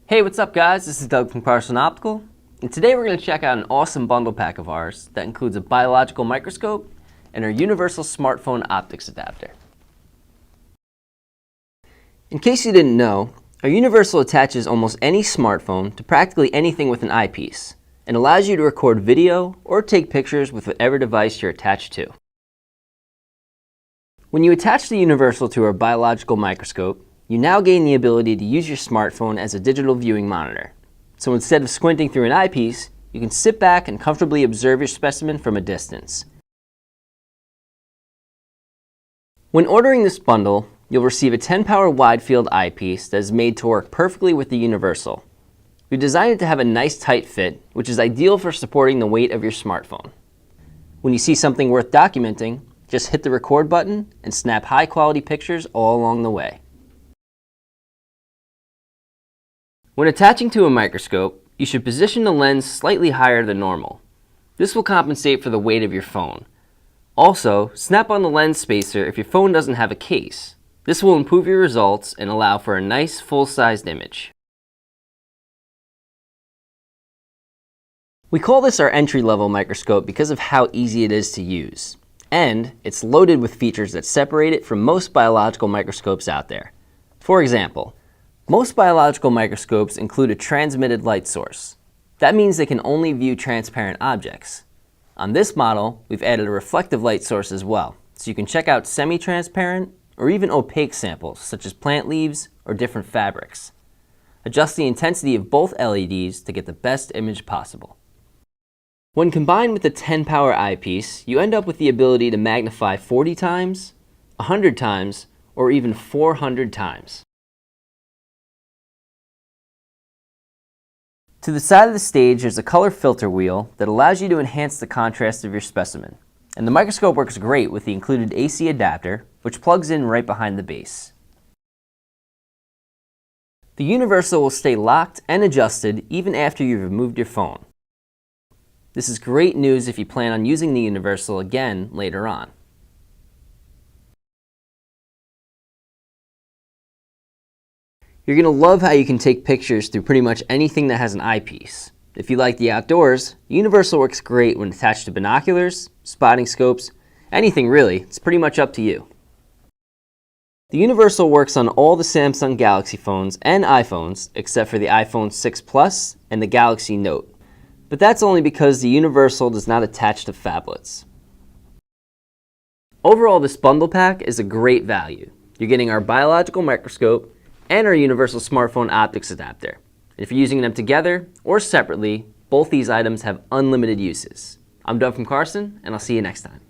Hey, what's up guys? This is Doug from Carson Optical, and today we're going to check out an awesome bundle pack of ours that includes a biological microscope and our universal smartphone optics adapter. In case you didn't know, our universal attaches almost any smartphone to practically anything with an eyepiece and allows you to record video or take pictures with whatever device you're attached to. When you attach the universal to our biological microscope, you now gain the ability to use your smartphone as a digital viewing monitor. So instead of squinting through an eyepiece, you can sit back and comfortably observe your specimen from a distance. When ordering this bundle, you'll receive a 10-power wide-field eyepiece that is made to work perfectly with the universal. We designed it to have a nice tight fit, which is ideal for supporting the weight of your smartphone. When you see something worth documenting, just hit the record button and snap high-quality pictures all along the way. When attaching to a microscope, you should position the lens slightly higher than normal. This will compensate for the weight of your phone. Also, snap on the lens spacer if your phone doesn't have a case. This will improve your results and allow for a nice full-sized image. We call this our entry-level microscope because of how easy it is to use. And it's loaded with features that separate it from most biological microscopes out there. For example, most biological microscopes include a transmitted light source. That means they can only view transparent objects. On this model, we've added a reflective light source as well, so you can check out semi-transparent or even opaque samples, such as plant leaves or different fabrics. Adjust the intensity of both LEDs to get the best image possible. When combined with the 10-power eyepiece, you end up with the ability to magnify 40 times, 100 times, or even 400 times. To the side of the stage, there's a color filter wheel that allows you to enhance the contrast of your specimen. And the microscope works great with the included AC adapter, which plugs in right behind the base. The universal will stay locked and adjusted even after you've removed your phone. This is great news if you plan on using the universal again later on. You're going to love how you can take pictures through pretty much anything that has an eyepiece. If you like the outdoors, the universal works great when attached to binoculars, spotting scopes, anything really. It's pretty much up to you. The universal works on all the Samsung Galaxy phones and iPhones except for the iPhone 6 Plus and the Galaxy Note. But that's only because the universal does not attach to phablets. Overall, this bundle pack is a great value. You're getting our biological microscope and our universal smartphone optics adapter. If you're using them together or separately, both these items have unlimited uses. I'm Doug from Carson, and I'll see you next time.